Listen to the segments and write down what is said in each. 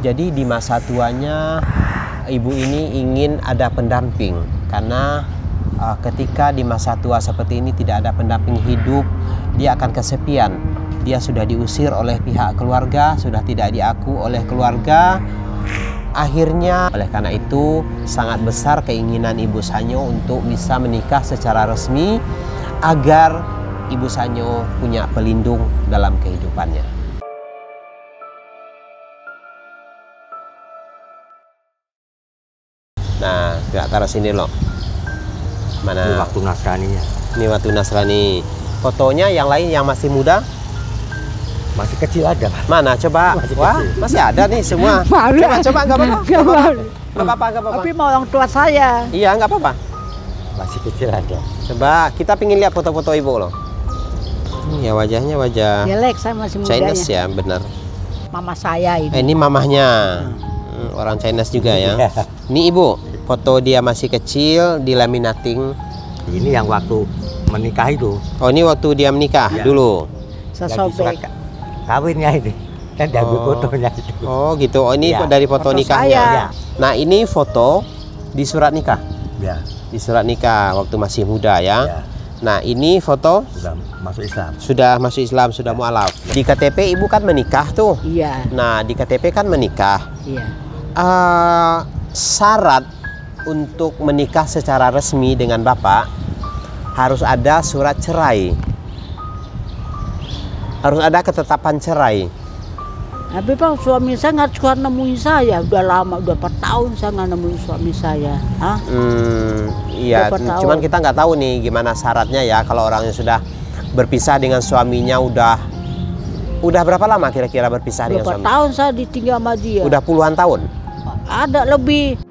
Jadi di masa tuanya ibu ini ingin ada pendamping, karena ketika di masa tua seperti ini tidak ada pendamping hidup, dia akan kesepian. Dia sudah diusir oleh pihak keluarga, sudah tidak diaku oleh keluarga. Akhirnya oleh karena itu sangat besar keinginan Ibu Sanyo untuk bisa menikah secara resmi agar Ibu Sanyo punya pelindung dalam kehidupannya. Nah, gak taruh sini loh. Mana? Ini waktu Nasrani ya. Ini waktu Nasrani. Fotonya yang lain yang masih muda? Masih kecil ada, Pak. Mana? Coba. Masih Wah, kecil. masih ada nih semua. Coba nggak apa-apa. Nggak apa-apa. Tapi mau orang tua saya. Iya, nggak apa-apa. Masih kecil ada. Coba kita pingin lihat foto-foto ibu loh. Ya wajahnya wajah Jelek, saya masih muda. Chinese ya, benar. Mama saya ini. Ini mamahnya. Orang Chinese juga ya. Ini ibu, foto dia masih kecil, dilaminating. Ini yang waktu menikah itu. Oh, ini waktu dia menikah Ya. dulu. Saya sobek. Kawinnya ini. Dan diambil fotonya itu. Oh gitu. Oh ini Ya. dari foto Foto nikahnya. saya. Ya. Nah ini foto di surat nikah. Ya. Di surat nikah waktu masih muda ya. Ya. Nah ini foto Sudah masuk Islam. sudah masuk Islam, sudah mualaf. Di KTP ibu kan menikah tuh. Iya, Nah di KTP kan menikah. iya. Syarat untuk menikah secara resmi dengan bapak harus ada surat cerai. Harus ada ketetapan cerai. Tapi Pak, suami saya nggak suka nemuin saya. Udah lama, udah 4 tahun saya nggak nemuin suami saya. Hah? Iya, Berapa tahun? cuman kita nggak tahu nih gimana syaratnya ya kalau orang yang sudah berpisah dengan suaminya udah berapa lama kira-kira berpisah dengan Berapa suami? tahun saya ditinggal sama dia. Udah puluhan tahun. Ada lebih.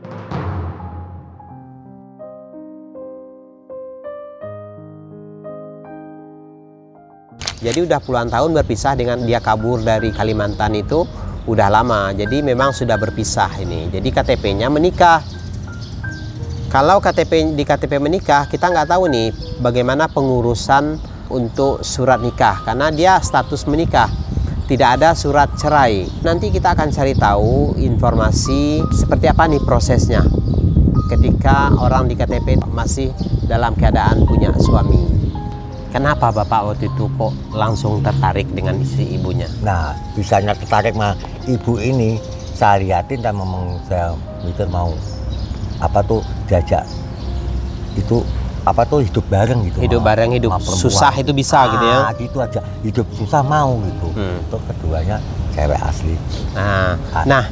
Jadi udah puluhan tahun berpisah dengan dia kabur dari Kalimantan itu udah lama. Jadi memang sudah berpisah ini. Jadi KTP-nya menikah. Kalau di KTP menikah, kita nggak tahu nih bagaimana pengurusan untuk surat nikah karena dia status menikah. Tidak ada surat cerai. Nanti kita akan cari tahu informasi seperti apa nih prosesnya ketika orang di KTP masih dalam keadaan punya suami. Kenapa Bapak waktu itu kok langsung tertarik dengan si ibunya? Nah, bisanya tertarik sama ibu ini, saya liatin dan memang saya mikir mau apa tuh diajak itu apa tuh hidup bareng gitu. Hidup bareng, hidup sama perempuan. susah itu bisa gitu ya? Gitu aja, hidup susah mau gitu. Untuk keduanya cewek asli. Nah,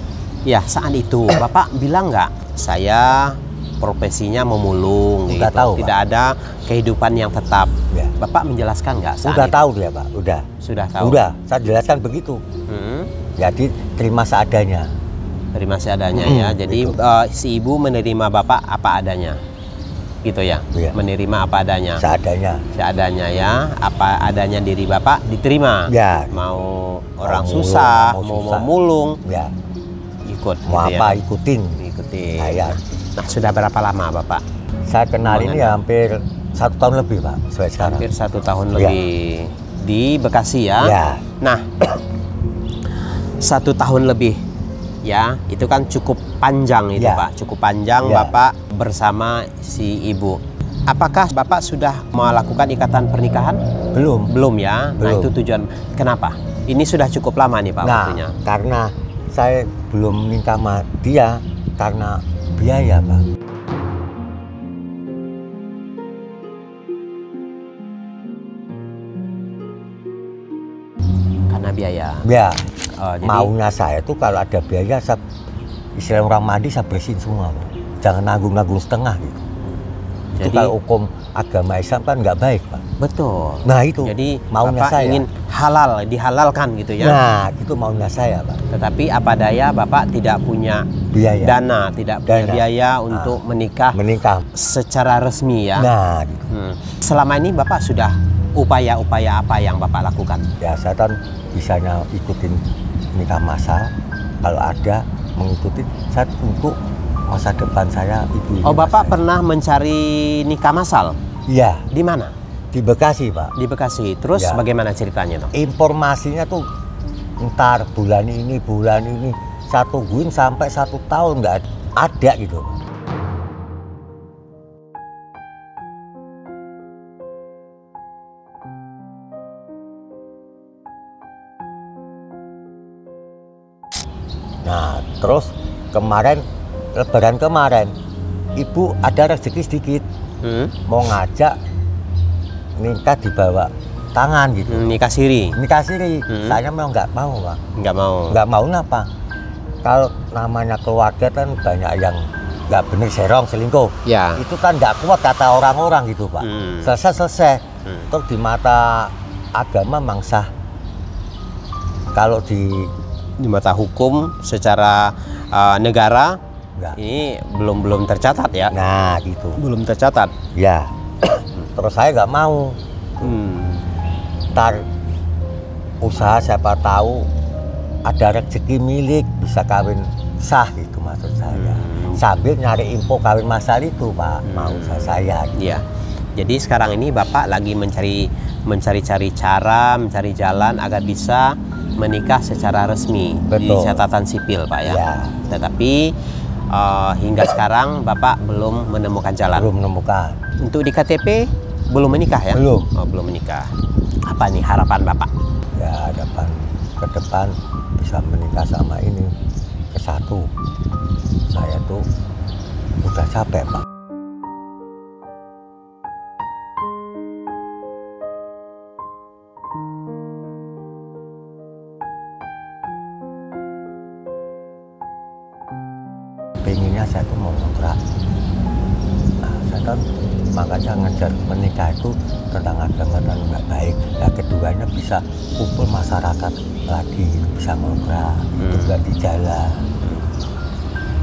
ya saat itu Bapak bilang nggak, saya profesinya memulung, Udah gitu. tahu, Tidak Pak. ada kehidupan yang tetap. Ya. Bapak menjelaskan nggak saat Udah itu? tahu dia, Pak. Udah. Sudah tahu. Udah, saya jelaskan begitu. Jadi terima seadanya. Terima seadanya ya. Jadi si ibu menerima Bapak apa adanya, gitu ya? Iya. Menerima apa adanya. Seadanya. Seadanya ya. Apa adanya diri Bapak diterima. Ya. Mau orang mulung, susah, mau mau susah. memulung, Ya. ikut. Mau gitu apa ya. ikutin. Ikuti. Saya. Nah sudah berapa lama Bapak? Saya kenal ini ya hampir 1 tahun lebih, Pak, sampai sekarang. Hampir 1 tahun Ya. lebih di Bekasi ya. Ya. Nah 1 tahun lebih ya, itu kan cukup panjang itu Ya. Pak, cukup panjang Ya. Bapak bersama si ibu. Apakah Bapak sudah melakukan ikatan pernikahan? Belum. Belum ya. Nah Belum. itu tujuan. Kenapa? Ini sudah cukup lama nih Pak Nah, waktunya. karena saya belum minta sama dia karena biaya, Pak. Karena biaya. Ya, Jadi maunya saya tuh kalau ada biaya, saya, istilah orang mandi saya bersihin semua, Pak. Jangan nanggung-nanggung setengah gitu. Itu Jadi- kalau hukum agama Islam kan nggak baik, Pak. betul. Nah itu Jadi maunya Bapak saya. ingin halal, dihalalkan gitu ya. Nah itu maunya saya, Pak. Tetapi apa daya Bapak tidak punya Biaya. dana, tidak punya Dana. biaya untuk menikah Menikah. secara resmi ya. Nah gitu. Selama ini Bapak sudah upaya-upaya apa yang Bapak lakukan? Ya saya kan bisanya ikutin nikah massal. Kalau ada mengikuti saya untuk masa depan saya ibu. Oh Bapak pernah mencari nikah massal? Iya, Di mana? di Bekasi, Pak. Di Bekasi. Terus Ya. bagaimana ceritanya tuh? Informasinya tuh ntar bulan ini saya tungguin sampai 1 tahun nggak ada gitu. Nah, terus kemarin Lebaran kemarin ibu ada rezeki sedikit, mau ngajak nikah di bawah tangan gitu. Nikah siri. Nikah siri. Saya memang nggak mau, Pak. Nggak mau. Nggak mau kenapa? Kalau namanya keluarga kan banyak yang nggak bener, serong, selingkuh. Ya. Itu kan nggak kuat kata orang-orang gitu, Pak. Selesai. Terus di mata agama mangsa. Kalau di mata hukum secara negara enggak. Ini belum tercatat ya. Nah, gitu. Belum tercatat. Ya. Terus saya nggak mau. Ntar usaha siapa tahu ada rezeki milik bisa kawin sah gitu maksud saya. Sambil nyari info kawin masal itu, Pak. Mau saya. Iya. Jadi sekarang ini Bapak lagi mencari-cari cara, mencari jalan agar bisa menikah secara resmi. Betul. Di catatan sipil, Pak ya. Ya. Tetapi hingga sekarang Bapak belum menemukan jalan. Belum menemukan. Untuk di KTP belum menikah ya? Belum. Oh, belum menikah. Apa nih harapan Bapak? Ya, harapan ke depan bisa menikah sama ini. Kesatu, saya tuh udah capek, Pak. Pengennya saya tuh mau kontrak. Nah, saya kan makanya ngejar menikah itu tentang agama dan nggak baik. Nah, keduanya bisa kumpul masyarakat lagi, bisa ngobrol, juga di jalan.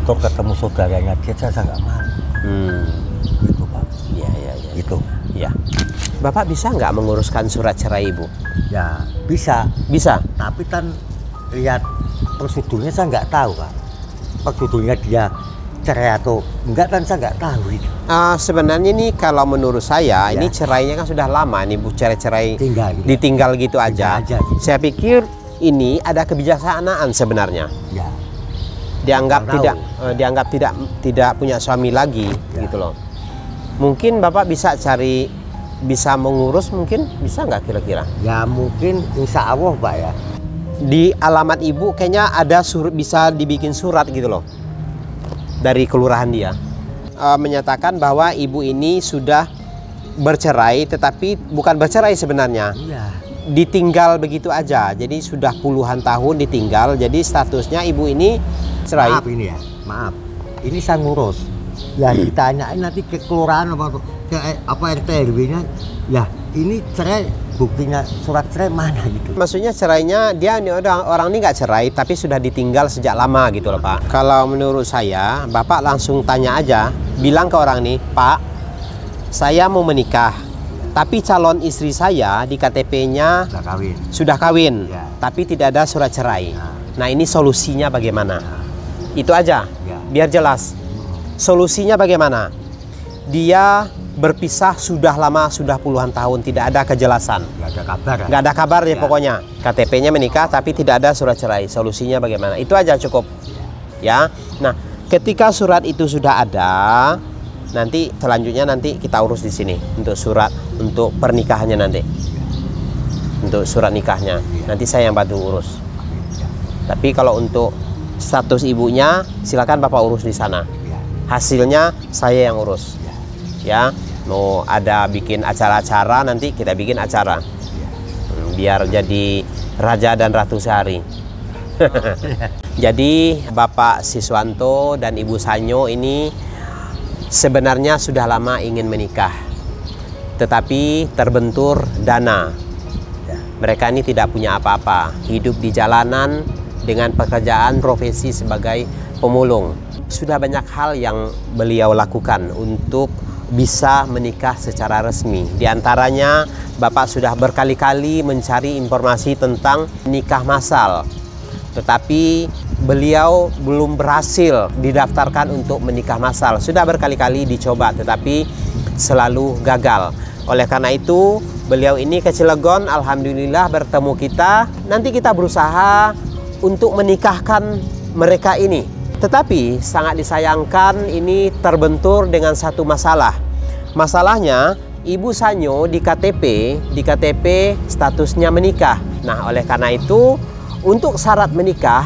Terus ketemu saudaranya dia, saya nggak mau. Gitu, Pak. Iya. Gitu. Iya. Bapak bisa nggak menguruskan surat cerai Ibu? Ya, bisa. Bisa. Tapi kan lihat prosedurnya saya nggak tahu, Pak. Prosedurnya dia cerai atau enggak kan saya nggak tahu itu. Sebenarnya nih kalau menurut saya Ya. ini cerainya kan sudah lama nih Bu, cerai Tinggal gitu. ditinggal gitu aja. Tinggal aja gitu. Saya pikir ini ada kebijaksanaan sebenarnya. Ya. Dianggap Nggak tidak tahu. dianggap tidak punya suami lagi Ya. gitu loh. Mungkin Bapak bisa mengurus, mungkin bisa nggak kira-kira? Ya mungkin insya Allah, Pak ya. Di alamat Ibu kayaknya ada bisa dibikin surat gitu loh dari kelurahan dia, menyatakan bahwa Ibu ini sudah bercerai, tetapi bukan bercerai sebenarnya, Iya. ditinggal begitu aja. Jadi sudah puluhan tahun ditinggal, jadi statusnya Ibu ini cerai. Maaf ini ya, maaf. Ini saya ngurus. Ya ditanyain nanti ke kelurahan apa RT RW-nya. Ya ini cerai, buktinya surat cerai mana gitu. Maksudnya cerainya dia ini orang ini nggak cerai tapi sudah ditinggal sejak lama gitu loh, Pak. Kalau menurut saya Bapak langsung tanya aja, bilang ke orang ini, Pak, saya mau menikah tapi calon istri saya di KTP-nya Udah kawin. sudah kawin Ya. tapi tidak ada surat cerai. Ya. Nah ini solusinya bagaimana? Itu aja, Ya. biar jelas. Solusinya bagaimana? Dia berpisah sudah lama, sudah puluhan tahun, tidak ada kejelasan. Nggak ada kabar. Nggak ada kabar ya Ya. pokoknya. KTP-nya menikah tapi tidak ada surat cerai. Solusinya bagaimana? Itu aja cukup. Ya. Nah, ketika surat itu sudah ada, nanti selanjutnya nanti kita urus di sini untuk surat untuk pernikahannya nanti. Untuk surat nikahnya. Nanti saya yang bantu urus. Tapi kalau untuk status ibunya silakan Bapak urus di sana. Ya. Hasilnya saya yang urus. Ya. Mau ada bikin acara-acara nanti kita bikin acara. Biar jadi raja dan ratu sehari. Jadi Bapak Siswanto dan Ibu Sanyo ini sebenarnya sudah lama ingin menikah, tetapi terbentur dana. Mereka ini tidak punya apa-apa, hidup di jalanan dengan pekerjaan profesi sebagai pemulung. Sudah banyak hal yang beliau lakukan untuk bisa menikah secara resmi. Di antaranya Bapak sudah berkali-kali mencari informasi tentang nikah massal, tetapi beliau belum berhasil didaftarkan untuk menikah massal. Sudah berkali-kali dicoba tetapi selalu gagal. Oleh karena itu beliau ini ke Cilegon, alhamdulillah bertemu kita. Nanti kita berusaha untuk menikahkan mereka ini. Tetapi sangat disayangkan ini terbentur dengan satu masalah. Masalahnya Ibu Sanyo di KTP statusnya menikah. Nah, oleh karena itu untuk syarat menikah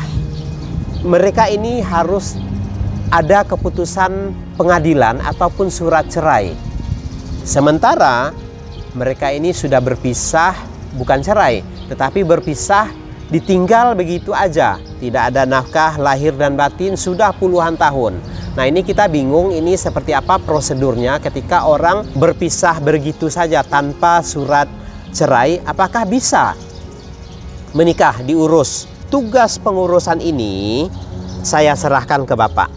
mereka ini harus ada keputusan pengadilan ataupun surat cerai. Sementara mereka ini sudah berpisah, bukan cerai, tetapi berpisah, ditinggal begitu aja. Tidak ada nafkah lahir dan batin sudah puluhan tahun. Nah, ini kita bingung ini seperti apa prosedurnya ketika orang berpisah begitu saja tanpa surat cerai. Apakah bisa menikah diurus? Tugas pengurusan ini saya serahkan ke Bapak.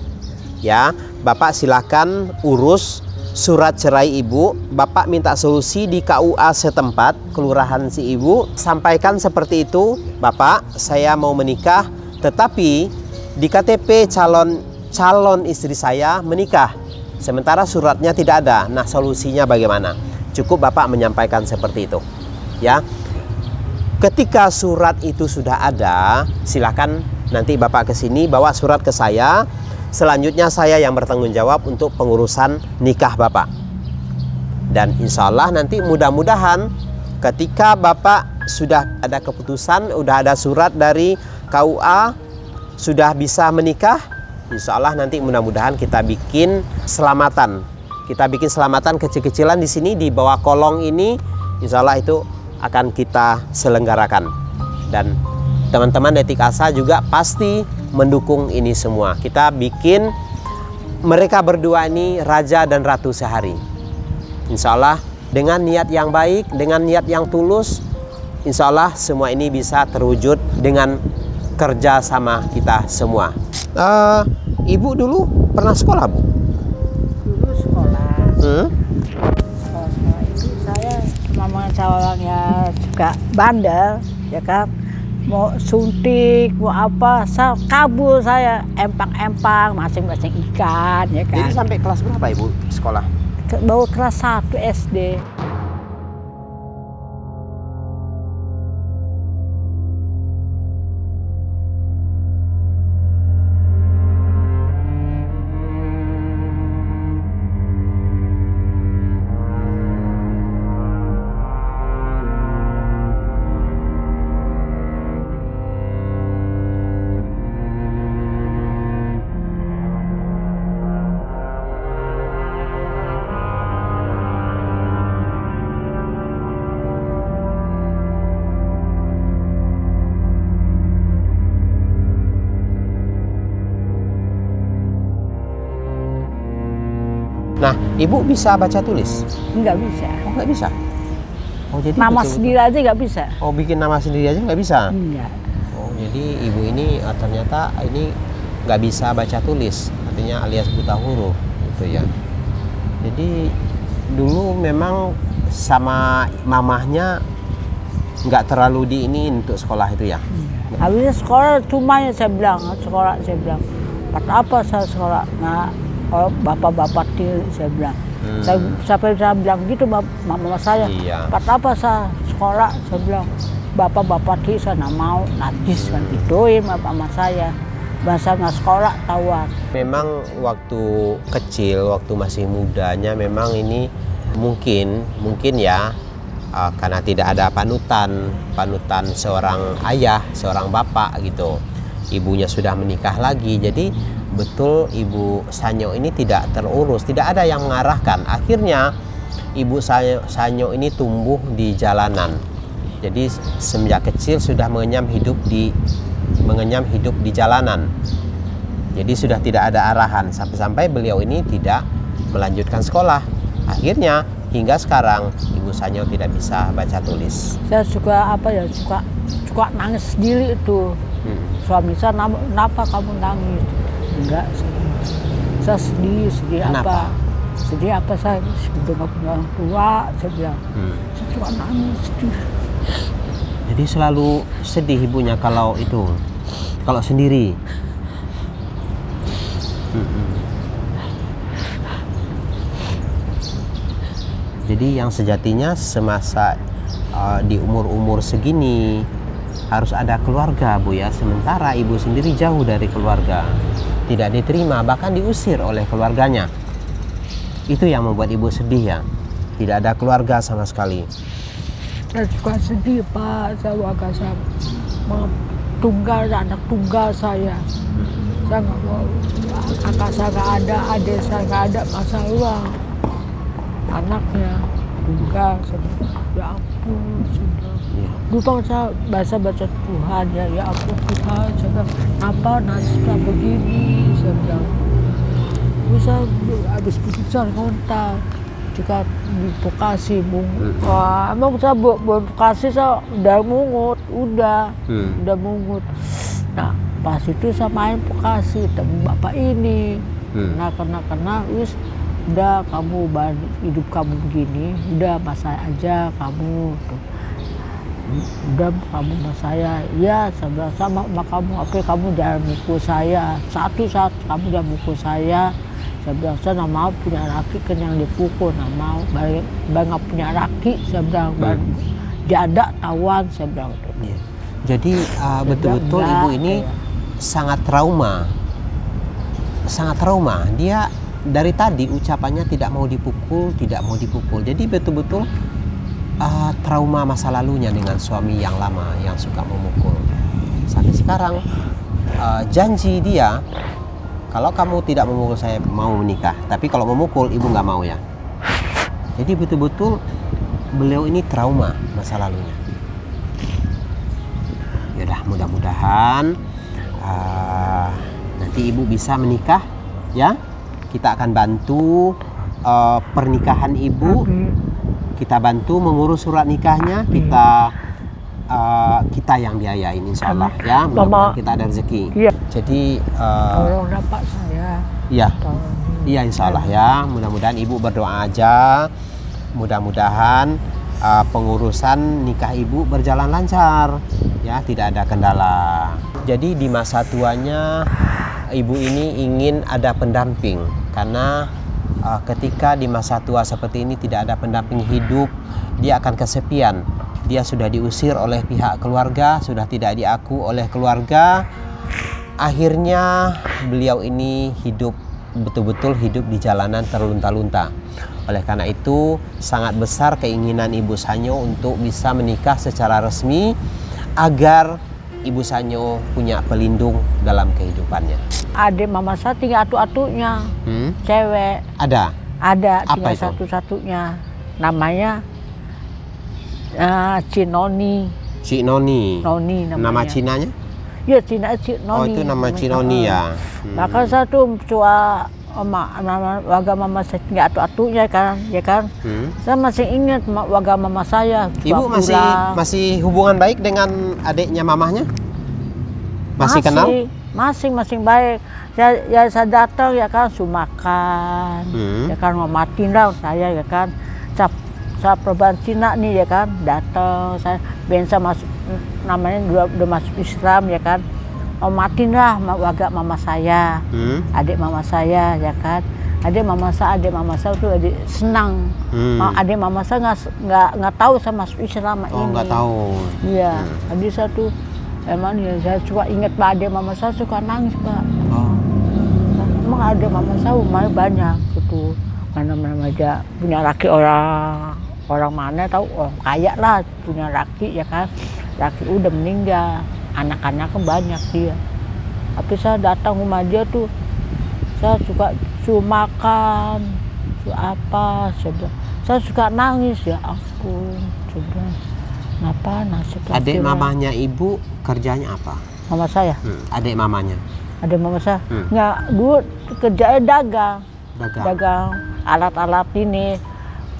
Ya, Bapak silakan urus surat cerai Ibu. Bapak minta solusi di KUA setempat, kelurahan si Ibu. Sampaikan seperti itu, Bapak, saya mau menikah, tetapi di KTP calon istri saya menikah, sementara suratnya tidak ada. Nah, solusinya bagaimana? Cukup Bapak menyampaikan seperti itu. Ya, ketika surat itu sudah ada, silakan nanti Bapak ke sini bawa surat ke saya. Selanjutnya saya yang bertanggung jawab untuk pengurusan nikah Bapak. Dan insya Allah nanti mudah-mudahan ketika Bapak sudah ada keputusan, sudah ada surat dari KUA, sudah bisa menikah, insya Allah nanti mudah-mudahan kita bikin selamatan. Kita bikin selamatan kecil-kecilan di sini di bawah kolong ini, insya Allah itu akan kita selenggarakan. Dan teman-teman Detik Asa juga pasti mendukung ini semua. Kita bikin mereka berdua ini raja dan ratu sehari. Insya Allah dengan niat yang baik, dengan niat yang tulus, insya Allah semua ini bisa terwujud dengan kerja sama kita semua. Ibu dulu pernah sekolah, Bu? Dulu sekolah. Sekolah itu saya memang orangnya juga bandel, ya kan. Mau suntik, mau apa, kabur saya, empang-empang, masing-masing ikan, ya kan. Jadi sampai kelas berapa Ibu sekolah? Baru kelas 1 SD. Nah, Ibu bisa baca tulis? Nggak bisa. Oh, nggak bisa? Oh, jadi Nama betul-betul. sendiri aja nggak bisa. Oh, bikin nama sendiri aja nggak bisa? Enggak. Oh, jadi Ibu ini ternyata ini nggak bisa baca tulis, artinya alias buta huruf, gitu ya. Jadi dulu memang sama mamahnya nggak terlalu diiniin untuk sekolah itu ya? Habisnya sekolah cuma yang saya bilang, buat apa saya sekolah? Nah, kalau bapak-bapak til, saya bilang. Sampai saya bilang gitu mama saya. Iya. Buat apa saya sekolah? Saya bilang, bapak-bapak til saya nggak mau, najis kan gituin mama saya. Bahasa nggak sekolah tawar. Memang waktu kecil, waktu masih mudanya memang ini mungkin ya karena tidak ada panutan seorang ayah, seorang bapak gitu. Ibunya sudah menikah lagi, jadi betul Ibu Sanyo ini tidak terurus, tidak ada yang mengarahkan. Akhirnya Ibu Sanyo ini tumbuh di jalanan. Jadi semenjak kecil sudah mengenyam hidup di jalanan. Jadi sudah tidak ada arahan sampai beliau ini tidak melanjutkan sekolah. Akhirnya hingga sekarang Ibu Sanyo tidak bisa baca tulis. Saya suka suka nangis sendiri itu. Suami saya, kenapa kamu nangis? Enggak, saya sedih Kenapa? apa? Sedih apa saya? Sudah nggak punya orang tua, saya bilang. Saya suka nangis sedih. Jadi selalu sedih ibunya kalau sendiri. Jadi yang sejatinya semasa di umur-umur segini harus ada keluarga, Bu ya. Sementara ibu sendiri jauh dari keluarga, tidak diterima, bahkan diusir oleh keluarganya. Itu yang membuat ibu sedih ya, tidak ada keluarga sama sekali. Saya juga sedih Pak, saya warga saya tunggal, anak tunggal saya nggak mau, kakak saya nggak ada, adik saya nggak ada, masalah anaknya tunggal. Ya ampun, sudah. Dulu saya baca Tuhan ya ampun Tuhan, saya bilang, kenapa nasibnya begini, saya bilang. Bisa habis putusan kontak jika di Bekasi wah, emang saya Bekasi saya udah mungut, udah mungut. Nah pas itu saya main Bekasi temu bapak ini, nah karena wis udah kamu hidup kamu begini, udah mas saya aja kamu tuh. Udah kamu sama saya, ya saya bilang sama kamu, oke kamu jangan mukul saya, satu kamu jangan mukul saya bilang, saya nggak mau punya laki kan yang dipukul, nggak mau, nggak punya laki, saya bilang, janda tawan, saya bilang itu. Ya. Jadi betul-betul ibu ini sangat trauma, dia dari tadi ucapannya tidak mau dipukul, jadi betul-betul trauma masa lalunya dengan suami yang lama yang suka memukul. Sampai sekarang janji dia, kalau kamu tidak memukul saya mau menikah, tapi kalau memukul ibu nggak mau ya. Jadi betul-betul beliau ini trauma masa lalunya. Yaudah, mudah-mudahan nanti ibu bisa menikah ya. Kita akan bantu pernikahan ibu, kita bantu mengurus surat nikahnya, kita yang biayain insya Allah ya. Mudah-mudahan kita ada rezeki. Iya. Jadi tolong dapat saya. Iya insya Allah ya. Mudah-mudahan ibu berdoa aja. Mudah-mudahan pengurusan nikah ibu berjalan lancar ya, tidak ada kendala. Jadi di masa tuanya ibu ini ingin ada pendamping, karena ketika di masa tua seperti ini tidak ada pendamping hidup, dia akan kesepian. Dia sudah diusir oleh pihak keluarga, sudah tidak diaku oleh keluarga. Akhirnya beliau ini betul-betul hidup di jalanan terlunta-lunta. Oleh karena itu sangat besar keinginan Ibu Sanyo untuk bisa menikah secara resmi agar Ibu Sanyo punya pelindung dalam kehidupannya. Adik mama saya tinggal atu-atunya, cewek. Ada tinggal satu-satunya. Namanya Cinoni. Noni namanya. Nama Cinanya? Iya, Cina Cinoni. Oh, itu nama Cinoni ya. Maka saya tuh cua warga mama saya tinggal atu-atunya kan, ya kan. Saya masih ingat warga mama saya. Ibu masih hubungan baik dengan adiknya mamahnya? Masih kenal? Masing baik. Saya datang ya kan, sumakan, ya kan, ngomatin lah saya ya kan. Saya perubahan Cina nih ya kan, datang saya biasa masuk, namanya udah masuk Islam ya kan, ngomatin lah warga mama saya, adik mama saya ya kan, adik mama saya tuh senang, adik mama saya nggak tahu saya masuk Islam ini. Nggak tahu. Iya, adik saya tuh emang ya, saya suka ingat Pak, adik mama saya suka nangis Pak. Emang adik mama saya umurnya banyak gitu, mana aja punya laki orang mana tahu, orang kaya lah punya laki ya kan, laki udah meninggal, anak-anaknya banyak dia. Tapi saya datang rumah dia tuh, saya suka makan, apa, saya suka nangis ya ampun, kenapa nasib. Adik mamanya ibu kerjanya apa? Mama saya. Adik mamanya. Adik mama saya. Nggak, dulu kerjanya dagang alat-alat ini,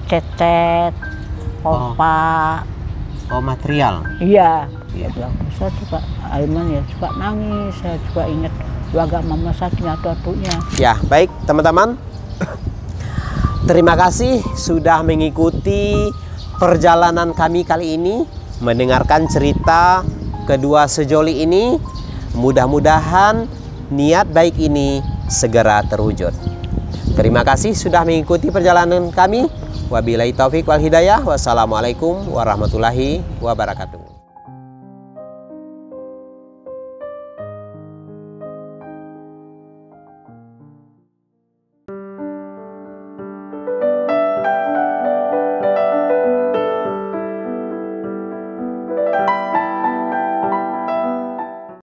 cet, pompa. Oh, material. Iya. Saya suka Aiman ya, suka nangis, saya juga ingat keluarga mama saya atu-atunya. Ya, baik teman-teman. Terima kasih sudah mengikuti perjalanan kami kali ini, mendengarkan cerita kedua sejoli ini. Mudah-mudahan niat baik ini segera terwujud. Terima kasih sudah mengikuti perjalanan kami. Wabillahi taufik wal hidayah. Wassalamualaikum warahmatullahi wabarakatuh.